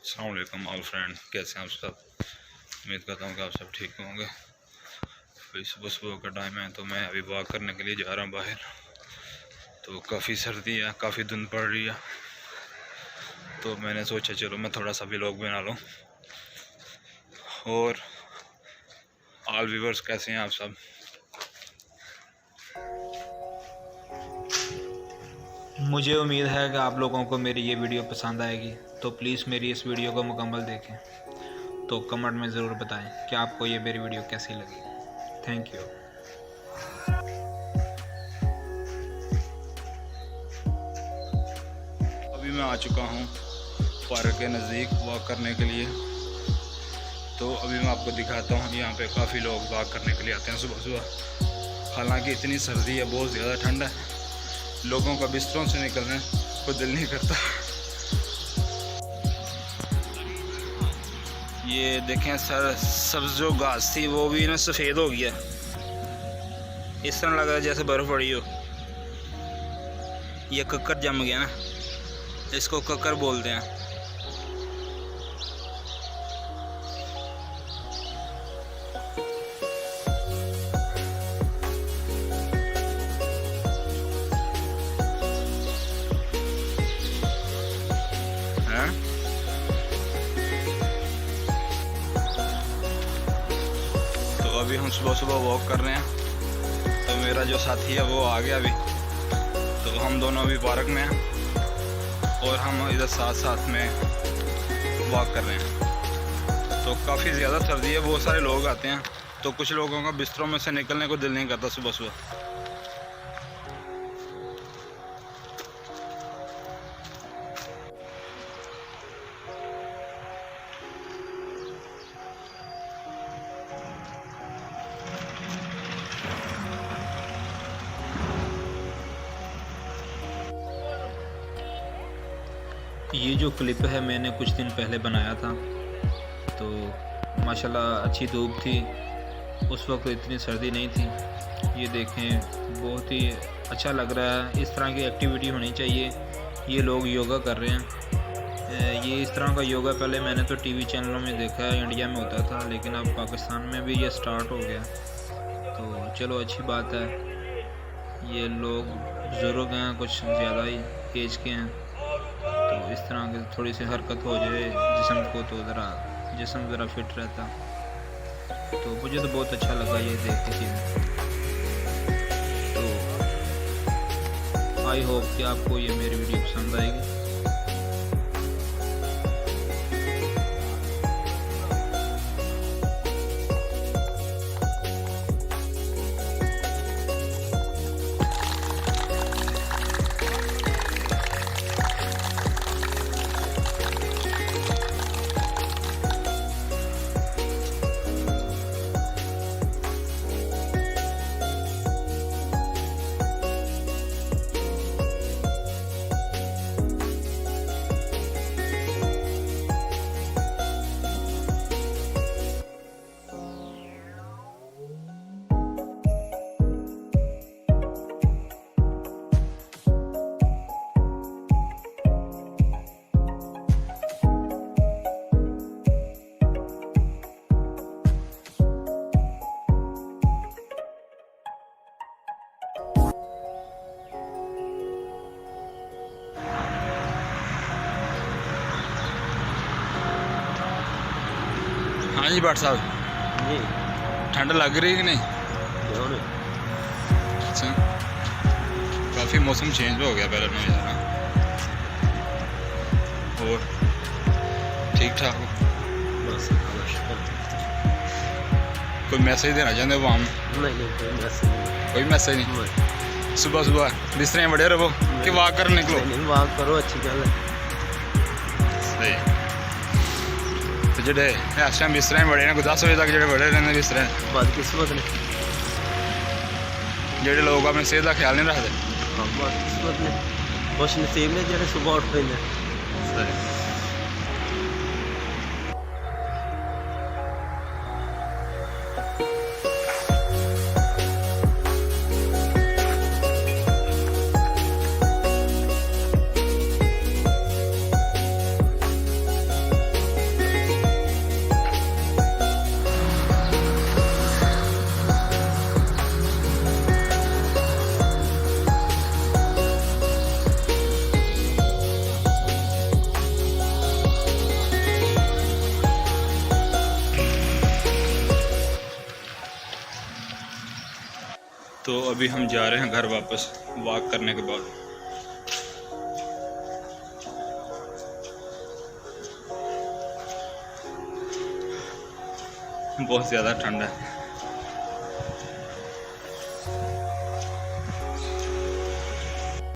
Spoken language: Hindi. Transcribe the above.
अस्सलाम वालेकुम ऑल फ्रेंड, कैसे हैं आप सब। उम्मीद करता हूँ कि आप सब ठीक होंगे। अभी सुबह सुबह का टाइम है तो मैं अभी वॉक करने के लिए जा रहा हूँ बाहर। तो काफ़ी सर्दी है, काफ़ी धुंध पड़ रही है, तो मैंने सोचा चलो मैं थोड़ा सा व्लॉग बना लूँ। और ऑल व्यूअर्स कैसे हैं आप सब। मुझे उम्मीद है कि आप लोगों को मेरी ये वीडियो पसंद आएगी, तो प्लीज़ मेरी इस वीडियो को मुकम्मल देखें। तो कमेंट में ज़रूर बताएं कि आपको ये मेरी वीडियो कैसी लगी। Thank you. अभी मैं आ चुका हूँ पार्क के नज़दीक वॉक करने के लिए। तो अभी मैं आपको दिखाता हूँ, यहाँ पे काफ़ी लोग वॉक करने के लिए आते हैं सुबह सुबह। हालांकि इतनी सर्दी है, बहुत ज़्यादा ठंड है, लोगों का बिस्तरों से निकलने को दिल नहीं करता। ये देखें सर, सब्ज़ जो घास थी वो भी ना सफ़ेद हो गया, इस तरह लग रहा है जैसे बर्फ़ पड़ी हो। ये कक्कर जम गया ना, इसको कक्कर बोलते हैं। तो अभी हम सुबह सुबह वॉक कर रहे हैं। तो मेरा जो साथी है वो आ गया अभी, तो हम दोनों अभी पार्क में हैं और हम इधर साथ साथ में वॉक कर रहे हैं। तो काफ़ी ज़्यादा सर्दी है, बहुत सारे लोग आते हैं, तो कुछ लोगों का बिस्तरों में से निकलने को दिल नहीं करता सुबह सुबह। ये जो क्लिप है मैंने कुछ दिन पहले बनाया था, तो माशाल्लाह अच्छी धूप थी, उस वक्त इतनी सर्दी नहीं थी। ये देखें, बहुत ही अच्छा लग रहा है। इस तरह की एक्टिविटी होनी चाहिए। ये लोग योगा कर रहे हैं। ये इस तरह का योगा पहले मैंने तो टीवी चैनलों में देखा है, इंडिया में होता था, लेकिन अब पाकिस्तान में भी ये स्टार्ट हो गया। तो चलो अच्छी बात है। ये लोग बुज़ुर्ग हैं, कुछ ज़्यादा ही एज के हैं, तो इस तरह की थोड़ी सी हरकत हो जाए जिस्म को, तो जिस्म ज़रा फिट रहता। तो मुझे तो बहुत अच्छा लगा ये देख के चीज़ें। तो आई होप कि आपको ये मेरी वीडियो पसंद आएगी। हाँ जी भट्ट साहब जी, ठंड लग रही है कि नहीं? अच्छा, काफ़ी मौसम चेंज हो गया पहले में ज़रा। और ठीक ठाक हो? बस कोई मैसेज देना चाहते हो आम? कोई मैसेज नहीं। सुबह सुबह बिस्तरे बड़े रहो कि वॉक कर निकलो? वॉक करो, अच्छी गल है। सही। तो जेडे इस टाइम बिस्तरे बड़े ने, 10 बजे तक जेडे बड़े रहने बिस्तरे, बदकिस्मत ने जेडे लोग अपनी सेहत का ख्याल नहीं रखते। हाँ, बदकिस्मत ने, खुश नसीब ने जेडे सुबह उठ रहे हैं। सही। तो अभी हम जा रहे हैं घर वापस वॉक करने के बाद। बहुत ज़्यादा ठंड है।